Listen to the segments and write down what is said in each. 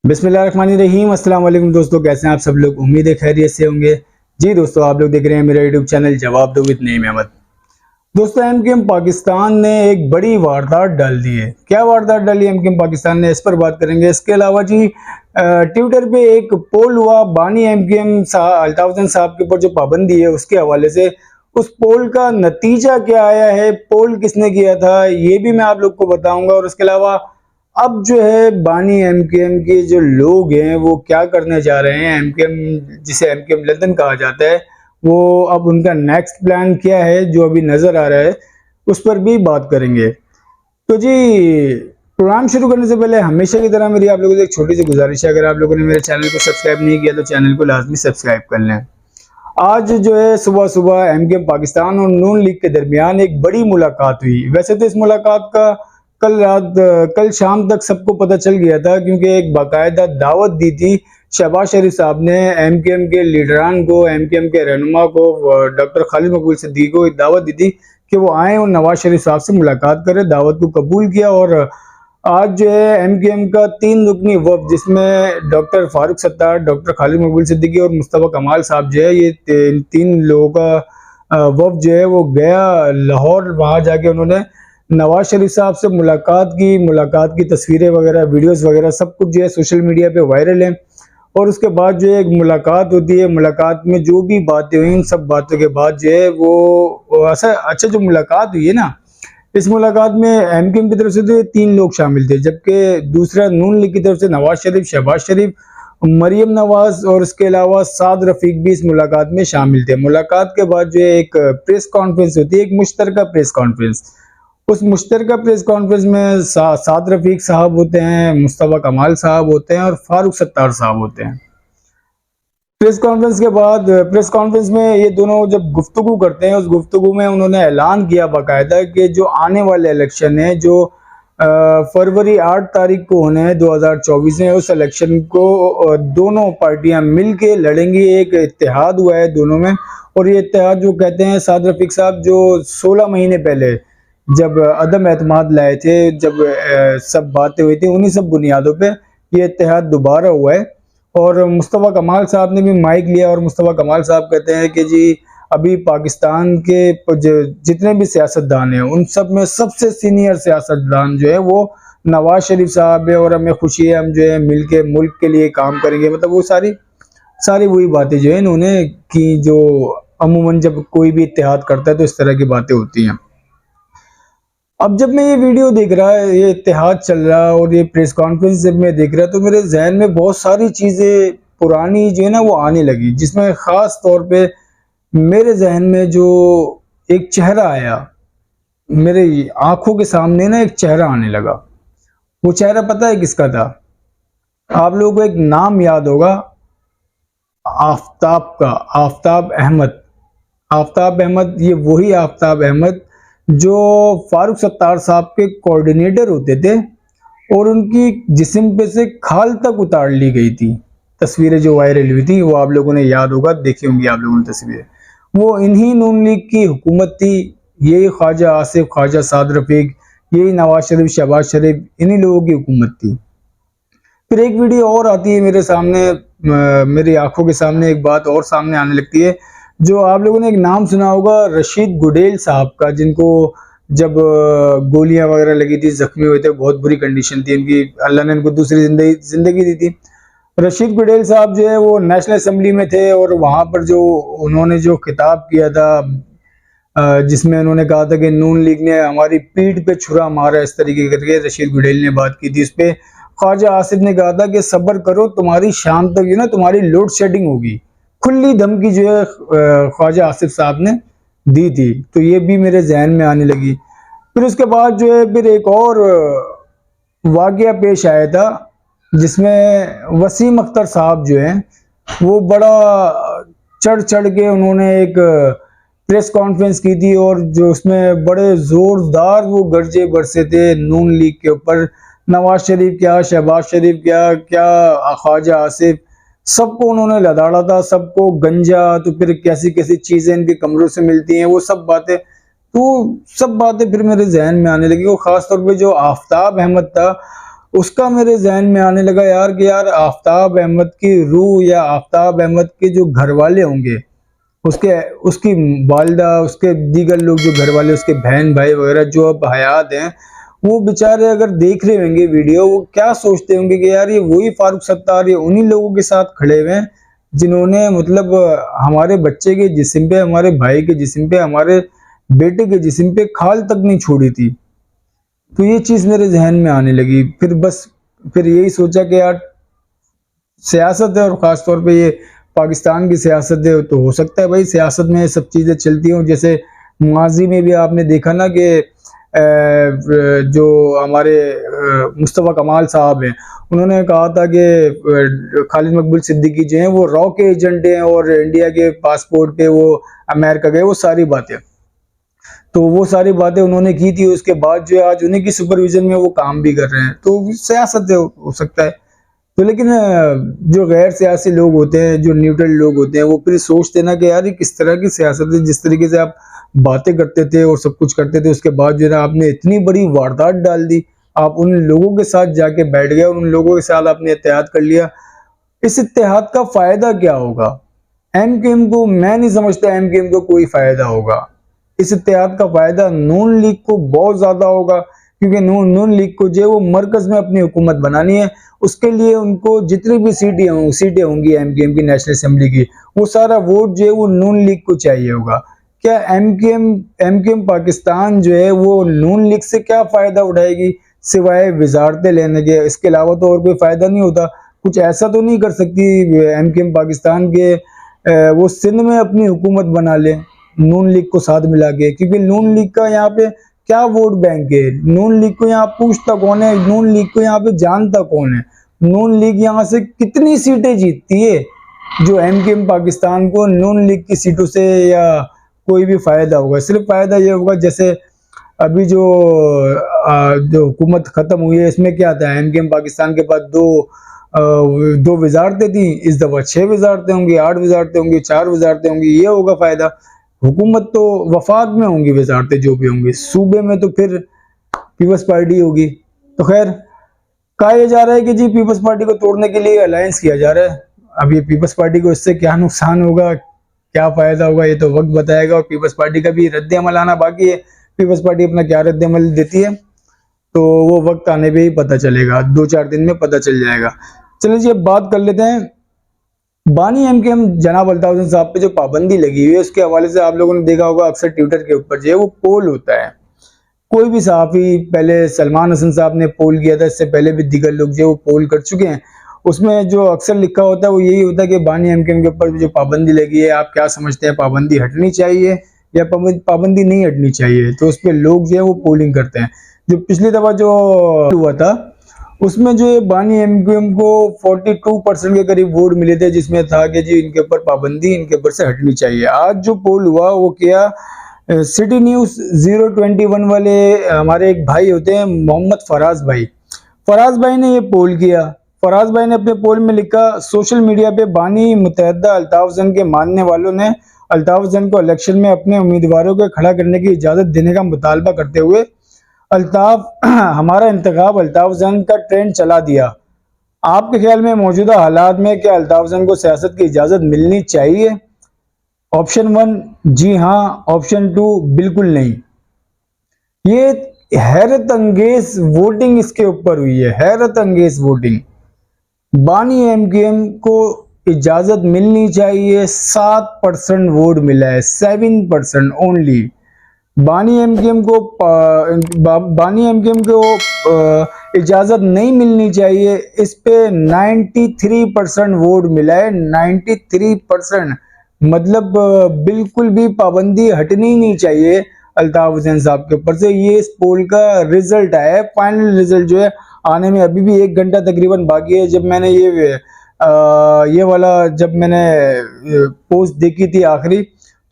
बिस्मिल्लाहिर्रहमानिर्रहीम। अस्सलाम वालेकुम दोस्तों, कैसे हैं आप सब लोग। उम्मीद है खैरियत से होंगे। जी दोस्तों, आप लोग देख रहे हैं मेरा यूट्यूब चैनल जवाब दो विद नईम अहमद। दोस्तों, एमकेएम पाकिस्तान ने एक बड़ी वारदात डाल दी है। क्या वारदात डाली एमकेएम पाकिस्तान ने, इस पर बात करेंगे। इसके अलावा जी ट्विटर पे एक पोल हुआ बानी एमकेएम अल्ताफ हुसैन साहब के ऊपर जो पाबंदी है उसके हवाले से। उस पोल का नतीजा क्या आया है, पोल किसने किया था, ये भी मैं आप लोग को बताऊंगा। और उसके अलावा अब जो है बानी एमकेएम के जो लोग हैं वो क्या करने जा रहे हैं। एमकेएम जिसे एमकेएम लंदन कहा जाता है, वो अब उनका नेक्स्ट प्लान क्या है जो अभी नजर आ रहा है, उस पर भी बात करेंगे। तो जी, प्रोग्राम शुरू करने से पहले हमेशा की तरह मेरी आप लोगों से एक छोटी सी गुजारिश है, अगर आप लोगों ने मेरे चैनल को सब्सक्राइब नहीं किया तो चैनल को लाजमी सब्सक्राइब कर लें। आज जो है सुबह सुबह एमकेएम पाकिस्तान और नून लीग के दरमियान एक बड़ी मुलाकात हुई। वैसे तो इस मुलाकात का कल शाम तक सबको पता चल गया था, क्योंकि एक बाकायदा दावत दी थी शहबाज शरीफ साहब ने एमकेएम के लीडरान को, एमकेएम के रहनुमा को, डॉक्टर खालिद मकबूल सिद्दीकी को एक दावत दी थी कि वो आए और नवाज शरीफ साहब से मुलाकात करें। दावत को कबूल किया और आज जो है एमकेएम का 3 रुकनी वफ़द, जिसमें डॉक्टर फारूक सत्तार, डॉक्टर खालिद मकबूल सिद्दीकी और मुस्तफा कमाल साहब जो है, ये 3 लोगों का वफ़द जो है वो गया लाहौर। वहां जाके उन्होंने नवाज शरीफ साहब से मुलाकात की तस्वीरें वगैरह, वीडियोस वगैरह सब कुछ जो है सोशल मीडिया पे वायरल है। और उसके बाद जो है एक मुलाकात होती है, मुलाकात में जो भी बातें हुई उन सब बातों के बाद जो है वो अच्छा जो मुलाकात हुई है ना, इस मुलाकात में एमकेएम की तरफ से तो 3 लोग शामिल थे, जबकि दूसरा नून लीग की तरफ से नवाज शरीफ, शहबाज शरीफ, मरियम नवाज और इसके अलावा साद रफीक भी इस मुलाकात में शामिल थे। मुलाकात के बाद जो है एक प्रेस कॉन्फ्रेंस होती है, एक मुश्तरका प्रेस कॉन्फ्रेंस। उस मुश्तरका प्रेस कॉन्फ्रेंस में साद रफीक साहब होते हैं, मुस्तफा कमाल साहब होते हैं और फारूक सत्तार साहब होते हैं। प्रेस कॉन्फ्रेंस में ये दोनों जब गुफ्तगू करते हैं, उस गुफ्तगू में उन्होंने ऐलान किया बाकायदा कि जो आने वाले इलेक्शन है, जो फरवरी 8 तारीख को होने हैं 2024 में, उस इलेक्शन को दोनों पार्टियां मिलके लड़ेंगी। एक इत्तेहाद हुआ है दोनों में, और ये इत्तेहाद जो कहते हैं साद रफीक साहब, जो 16 महीने पहले जब अदम एतमाद लाए थे, जब सब बातें हुई थी, उन्हीं सब बुनियादों पे ये इत्तेहाद दोबारा हुआ है। और मुस्तफा कमाल साहब ने भी माइक लिया और मुस्तफा कमाल साहब कहते हैं कि जी अभी पाकिस्तान के जितने भी सियासतदान हैं उन सब में सबसे सीनियर सियासतदान जो है वो नवाज शरीफ साहब है, और हमें खुशी है, हम जो है मिलके मुल्क के लिए काम करेंगे। मतलब वो सारी वही बातें जो है इन्होंने की, जो अमूमन जब कोई भी इत्तेहाद करता है तो इस तरह की बातें होती हैं। अब जब मैं ये वीडियो देख रहा है, ये इत्तेहाद चल रहा और ये प्रेस कॉन्फ्रेंस जब मैं देख रहा, तो मेरे जहन में बहुत सारी चीज़ें पुरानी जो है ना वो आने लगी, जिसमें ख़ास तौर पे मेरे जहन में जो एक चेहरा आया, मेरे आंखों के सामने ना एक चेहरा आने लगा। वो चेहरा पता है किसका था? आप लोगों को एक नाम याद होगा, आफ्ताब का, आफ्ताब अहमद। आफ्ताब अहमद, ये वही आफ्ताब अहमद जो फारूक सत्तार साहब के कोऑर्डिनेटर होते थे, और उनकी जिस्म पे से खाल तक उतार ली गई थी। तस्वीरें जो वायरल हुई थी वो आप लोगों ने याद होगा, देखी होंगी आप लोगों ने तस्वीरें। वो इन्हीं नून लीग की हुकूमत थी, यही ख्वाजा आसिफ, ख्वाजा साद रफीक, यही नवाज शरीफ, शहबाज शरीफ, इन्हीं लोगों की हुकूमत थी। फिर एक वीडियो और आती है मेरे सामने, मेरी आंखों के सामने एक बात और सामने आने लगती है, जो आप लोगों ने एक नाम सुना होगा रशीद गुडेल साहब का, जिनको जब गोलियां वगैरह लगी थी, जख्मी हुए थे, बहुत बुरी कंडीशन थी इनकी, अल्लाह ने इनको दूसरी जिंदगी दी थी। रशीद गुडेल साहब जो है वो नेशनल असेंबली में थे, और वहां पर जो उन्होंने जो खिताब किया था, जिसमें उन्होंने कहा था कि नून लीग ने हमारी पीठ पे छुरा मारा, इस तरीके करके रशीद गुडेल ने बात की थी। उस पर ख्वाजा आसिफ ने कहा था कि सब्र करो, तुम्हारी शाम तक जो ना तुम्हारी लोड शेडिंग होगी। खुली धमकी जो है ख्वाजा आसिफ साहब ने दी थी। तो ये भी मेरे जहन में आने लगी। फिर उसके बाद जो है फिर एक और वाकया पेश आया था, जिसमें वसीम अख्तर साहब जो हैं वो बड़ा चढ़ चढ़ के उन्होंने एक प्रेस कॉन्फ्रेंस की थी, और जो उसमें बड़े जोरदार वो गर्जे बरसे थे नून लीग के ऊपर। नवाज शरीफ क्या, शहबाज शरीफ क्या ख्वाजा आसिफ, सबको उन्होंने लदाड़ा था, सबको गंजा, तो फिर कैसी कैसी चीजें इनके कमरों से मिलती हैं, वो सब बातें फिर मेरे जहन में आने लगी। वो खास तौर पे जो आफ्ताब अहमद था, उसका मेरे जहन में आने लगा यार कि यार आफ्ताब अहमद की रूह या आफ्ताब अहमद के जो घर वाले होंगे, उसके उसकी वालिदा, उसके दीगर लोग जो घर वाले, उसके बहन भाई वगैरह जो अब हयात हैं, वो बेचारे अगर देख रहे होंगे वीडियो, वो क्या सोचते होंगे कि यार ये वही फारूक सत्तार, ये उन्हीं लोगों के साथ खड़े हुए हैं जिन्होंने मतलब हमारे बच्चे के जिस्म पे, हमारे भाई के जिस्म पे, हमारे बेटे के जिस्म पे खाल तक नहीं छोड़ी थी। तो ये चीज मेरे जहन में आने लगी। फिर यही सोचा कि यार सियासत है, और ख़ास तौर पे ये पाकिस्तान की सियासत है, तो हो सकता है भाई सियासत में सब चीज़ें चलती हों। जैसे माजी में भी आपने देखा ना कि जो हमारे मुस्तफ़ा कमाल साहब हैं, उन्होंने कहा था कि खालिद मकबूल सिद्दीकी जो हैं वो रॉ के एजेंट हैं और इंडिया के पासपोर्ट पे वो अमेरिका गए, वो सारी बातें। तो वो सारी बातें उन्होंने की थी, उसके बाद जो है आज उन्हीं की सुपरविजन में वो काम भी कर रहे हैं। तो सियासत है, हो सकता है। तो लेकिन जो गैर सियासी लोग होते हैं, जो न्यूट्रल लोग होते हैं, वो फिर सोचते ना कि यार ये किस तरह की सियासत है, जिस तरीके से आप बातें करते थे और सब कुछ करते थे, उसके बाद जो है आपने इतनी बड़ी वारदात डाल दी। आप उन लोगों के साथ जाके बैठ गए और उन लोगों के साथ आपने इत्तेहाद कर लिया। इस इत्तेहाद का फायदा क्या होगा? एमकेएम को, मैं नहीं समझता एमकेएम को कोई फायदा होगा। इस इत्तेहाद का फायदा नून लीग को बहुत ज्यादा होगा, क्योंकि नून लीग को जो है वो मरकज में अपनी हुकूमत बनानी है। उसके लिए उनको जितनी भी सीटें होंगी एमकेएम की नेशनल असेंबली की, वो सारा वोट जो है वो नून लीग को चाहिए होगा। क्या एमकेएम पाकिस्तान जो है वो नून लीग से क्या फायदा उठाएगी सिवाय वजारतें लेने के? इसके अलावा तो और कोई फायदा नहीं होता। कुछ ऐसा तो नहीं कर सकती एमकेएम पाकिस्तान के वो सिंध में अपनी हुकूमत बना ले नून लीग को साथ मिला के, क्योंकि नून लीग का यहाँ पे क्या वोट बैंक है? नून लीग को यहाँ पूछता कौन है? नून लीग को यहाँ पे जानता कौन है? नून लीग यहाँ से कितनी सीटें जीतती है? जो एमकेएम पाकिस्तान को नून लीग की सीटों से या कोई भी फायदा होगा? सिर्फ फायदा ये होगा, जैसे अभी जो हुकूमत खत्म हुई है, इसमें क्या था, एमकेएम पाकिस्तान के पास दो वजारतें थी, इस दफा 6 वजारतें होंगी, 8 वजारतें होंगी, 4 वजारतें होंगी। ये होगा फायदा। हुकूमत तो वफाक में होंगी, वजारतें जो भी होंगी, सूबे में तो फिर पीपल्स पार्टी होगी। तो खैर, कहा यह जा रहा है कि जी पीपल्स पार्टी को तोड़ने के लिए अलायंस किया जा रहा है। अब ये पीपल्स पार्टी को इससे क्या नुकसान होगा, क्या फायदा होगा, ये तो वक्त बताएगा। और पीपल्स पार्टी का भी रद्द अमल आना बाकी है। पीपल्स पार्टी अपना क्या रद्द अमल देती है, तो वो वक्त आने पे ही पता चलेगा, 2-4 दिन में पता चल जाएगा। चलिए जी, अब बात कर लेते हैं बानी एमकेएम जनाब अल्ताफ हुसैन साहब पे जो पाबंदी लगी हुई है, उसके हवाले से आप लोगों ने देखा होगा अक्सर ट्विटर के ऊपर जो है वो पोल होता है। कोई भी सहाफी, पहले सलमान हसन साहब ने पोल किया था, इससे पहले भी दीगर लोग जो वो पोल कर चुके हैं। उसमें जो अक्सर लिखा होता है वो यही होता है कि बानी एमकेएम के ऊपर जो पाबंदी लगी है, आप क्या समझते हैं, पाबंदी हटनी चाहिए या पाबंदी नहीं हटनी चाहिए? तो उस पर लोग जो है वो पोलिंग करते हैं। जो पिछली दफा जो हुआ था उसमें जो है बानी एमकेएम को 42% के करीब वोट मिले थे, जिसमें था कि जी इनके ऊपर पाबंदी, इनके ऊपर से हटनी चाहिए। आज जो पोल हुआ वो किया सिटी न्यूज 021 वाले हमारे एक भाई होते हैं मोहम्मद फराज भाई। फराज भाई ने ये पोल किया। फराज भाई ने अपने पोल में लिखा, सोशल मीडिया पे बानी मुतहद्दा अल्ताफ हुसैन के मानने वालों ने अल्ताफ हुसैन को इलेक्शन में अपने उम्मीदवारों को खड़ा करने की इजाजत देने का मुतालबा करते हुए हमारा इंतखाब अल्ताफ हुसैन का ट्रेंड चला दिया। आपके ख्याल में मौजूदा हालात में क्या अल्ताफ हुसैन को सियासत की इजाजत मिलनी चाहिए? ऑप्शन 1 जी हाँ, ऑप्शन 2 बिल्कुल नहीं। ये हैरत अंगेज वोटिंग इसके ऊपर हुई है, हैरत अंगेज वोटिंग। बानी एमकेएम को इजाजत मिलनी चाहिए, 7% वोट मिला है, 7% ओनली। बानी एमकेएम को इजाजत नहीं मिलनी चाहिए, इस पे 93% वोट मिला है, 93%। मतलब बिल्कुल भी पाबंदी हटनी नहीं चाहिए अल्ताफ हुसैन साहब के ऊपर से। ये इस पोल का रिजल्ट आया है, फाइनल रिजल्ट जो है आने में अभी भी 1 घंटा तकरीबन बाकी है। जब मैंने ये वाला जब मैंने पोस्ट देखी थी आखिरी,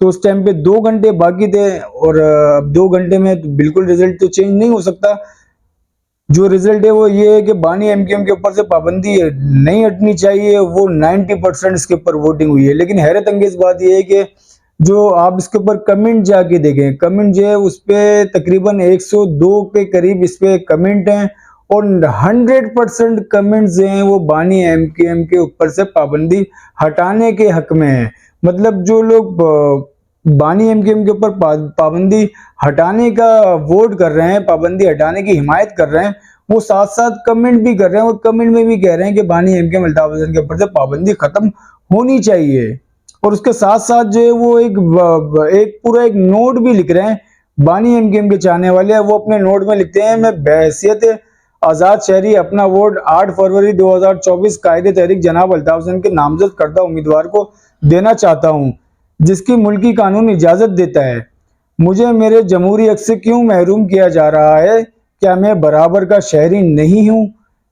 तो उस टाइम पे 2 घंटे बाकी थे, और अब 2 घंटे में तो बिल्कुल रिजल्ट तो चेंज नहीं हो सकता। जो रिजल्ट है वो ये है कि बानी एमकेएम के ऊपर से पाबंदी नहीं हटनी चाहिए, वो 90% इसके ऊपर वोटिंग हुई है। लेकिन हैरत अंगेज बात ये है कि जो आप इसके ऊपर कमेंट जाके देखें, कमेंट जो है उस पे तकरीबन 102 के करीब इस पे कमेंट हैं, और 100% कमेंट्स जो हैं वो बानी एमकेएम के ऊपर से पाबंदी हटाने के हक में है। मतलब जो लोग बानी एमकेएम के ऊपर पाबंदी हटाने का वोट कर रहे हैं, पाबंदी हटाने की हिमायत कर रहे हैं, वो साथ साथ कमेंट भी कर रहे हैं और कमेंट में भी कह रहे हैं कि बानी एमकेएम अल्ताफ हुसैन के ऊपर से पाबंदी खत्म होनी चाहिए। और उसके साथ साथ जो है वो एक पूरा एक नोट भी लिख रहे हैं। बानी एमकेएम के चाहने वाले वो अपने नोट में लिखते हैं, मैं बहैसियत आजाद शहरी अपना वोट 8 फरवरी 2024 कायदे तहरीक जनाब अल्ताफ हुसैन के नामजद करदा उम्मीदवार को देना चाहता हूं, जिसकी मुल्की कानून इजाजत देता है। मुझे मेरे जमहूरी हक से क्यों महरूम किया जा रहा है? क्या मैं बराबर का शहरी नहीं हूं?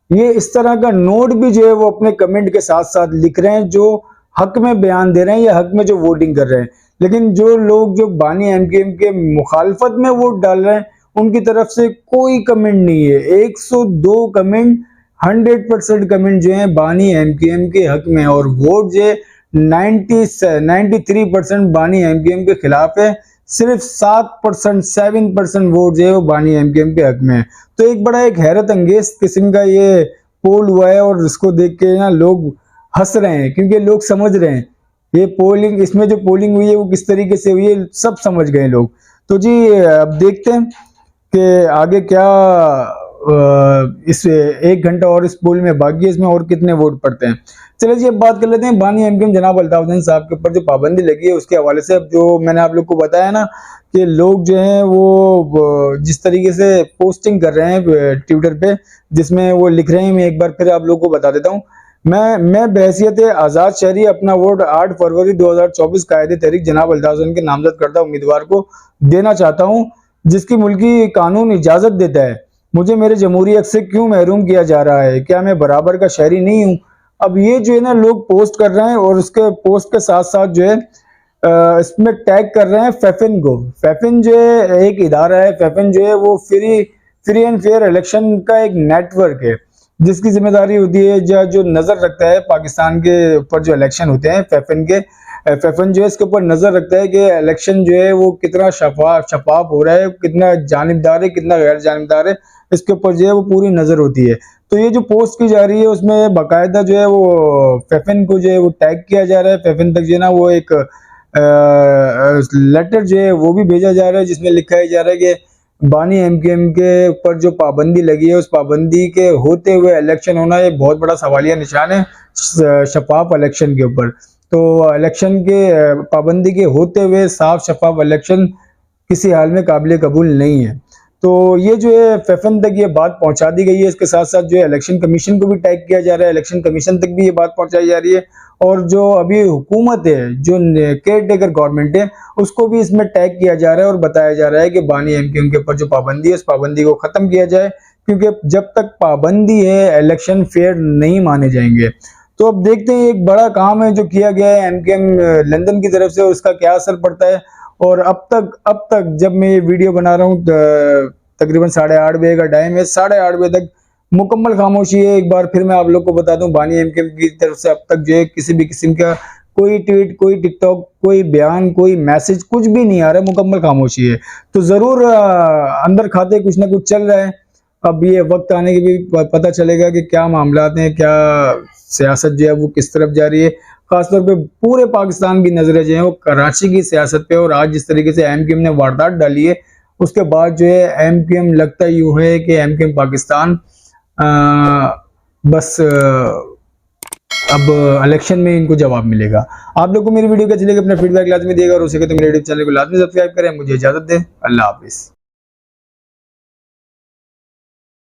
ये इस तरह का नोट भी जो है वो अपने कमेंट के साथ साथ लिख रहे हैं, जो हक में बयान दे रहे हैं या हक में जो वोटिंग कर रहे हैं। लेकिन जो लोग जो बानी एमकेएम के मुखालफत में वोट डाल रहे हैं उनकी तरफ से कोई कमेंट नहीं है। 102 कमेंट, 100% कमेंट जो है बानी एमकेएम के हक में, और वोट जो 93% बानी एमकेएम के खिलाफ है। सिर्फ 7% वोट जो है वो बानी एमकेएम के हक में है। तो एक बड़ा एक हैरत अंगेज किस्म का ये पोल हुआ है और इसको देख के ना लोग हंस रहे हैं, क्योंकि लोग समझ रहे हैं ये पोलिंग, इसमें जो पोलिंग हुई है वो किस तरीके से हुई है, सब समझ गए लोग। तो जी अब देखते हैं कि आगे क्या इस 1 घंटा और इस पोल में बाकी है, इसमें और कितने वोट पड़ते हैं। चलिए जी अब बात कर लेते हैं बानी एमकेएम जनाब अल्ताफ हुसैन साहब के ऊपर जो पाबंदी लगी है उसके हवाले से। अब जो मैंने आप लोग को बताया ना कि लोग जो हैं वो जिस तरीके से पोस्टिंग कर रहे हैं ट्विटर पे, जिसमें वो लिख रहे हैं, मैं एक बार फिर आप लोग को बता देता हूँ। मैं बहैसियत आजाद शहरी अपना वोट 8 फरवरी 2024 कायदे तहरीक जनाब अल्ताफ हुसैन के नामजद करदा उम्मीदवार को देना चाहता हूं, जिसकी मुल्की कानून इजाजत देता है। मुझे मेरे जमहूरी हक से क्यों महरूम किया जा रहा है? क्या मैं बराबर का शहरी नहीं हूं? अब ये जो है ना लोग पोस्ट कर रहे हैं और उसके पोस्ट के साथ साथ जो है इसमें टैग कर रहे हैं फैफिन को। फैफिन जो है एक इदारा है, फैफिन जो है वो फ्री एंड फेयर इलेक्शन का एक नेटवर्क है, जिसकी जिम्मेदारी होती है जो नजर रखता है पाकिस्तान के ऊपर जो इलेक्शन होते हैं। फैफिन जो है इसके ऊपर नजर रखता है कि इलेक्शन जो है वो कितना शफाफ हो रहा है, कितना जानिबदार है, कितना गैर जानिबदार है, इसके ऊपर जो है वो पूरी नजर होती है। तो ये जो पोस्ट की जा रही है उसमें बाकायदा जो है वो फैफिन को जो है वो टैग किया जा रहा है। फैफिन तक जो है ना वो एक लेटर जो है वो भी भेजा जा रहा है, जिसमें लिखा जा रहा है कि बानी एमकेएम के ऊपर जो पाबंदी लगी है उस पाबंदी के होते हुए इलेक्शन होना ये बहुत बड़ा सवालिया निशान है शफाफ इलेक्शन के ऊपर। तो इलेक्शन के पाबंदी के होते हुए साफ शफाफ इलेक्शन किसी हाल में काबिल कबूल नहीं है। तो ये जो है फैफिन तक ये बात पहुंचा दी गई है। इसके साथ साथ जो है इलेक्शन कमीशन को भी टैग किया जा रहा है, इलेक्शन कमीशन तक भी ये बात पहुंचाई जा रही है, और जो अभी हुकूमत है, जो केयर टेकर गवर्नमेंट है, उसको भी इसमें टैग किया जा रहा है और बताया जा रहा है कि बानी एमकेएम के ऊपर जो पाबंदी है उस पाबंदी को खत्म किया जाए, क्योंकि जब तक पाबंदी है इलेक्शन फेयर नहीं माने जाएंगे। तो अब देखते हैं एक बड़ा काम है जो किया गया है एमकेएम लंदन की तरफ से और उसका क्या असर पड़ता है। और अब तक जब मैं ये वीडियो बना रहा हूँ तकरीबन 8:30 बजे का टाइम है, 8:30 बजे तक मुकम्मल खामोशी है। एक बार फिर मैं आप लोग को बता दूं बानी एमकेएम की तरफ से अब तक जो है किसी भी किस्म का कोई ट्वीट, कोई टिकटॉक, कोई बयान, कोई मैसेज, कुछ भी नहीं आ रहा है, मुकम्मल खामोशी है। तो जरूर अंदर खाते कुछ ना कुछ चल रहा है। अब ये वक्त आने के भी पता चलेगा कि क्या मामला हैं, क्या सियासत जो है वो किस तरफ जा रही है। खासतौर पे पूरे पाकिस्तान की नजरें जो है वो कराची की सियासत पे, और आज जिस तरीके से एमकेएम ने वारदात डाली है उसके बाद जो है एमकेएम लगता यूं है कि एमकेएम पाकिस्तान बस अब इलेक्शन में इनको जवाब मिलेगा। आप लोग को मेरी वीडियो कैसी लगी अपना फीडबैक लाजमी दिएगा, और उसे तो मेरे यूट्यूब चैनल को लाजमी सब्सक्राइब करें। मुझे इजाजत दें, अल्लाह हाफिज।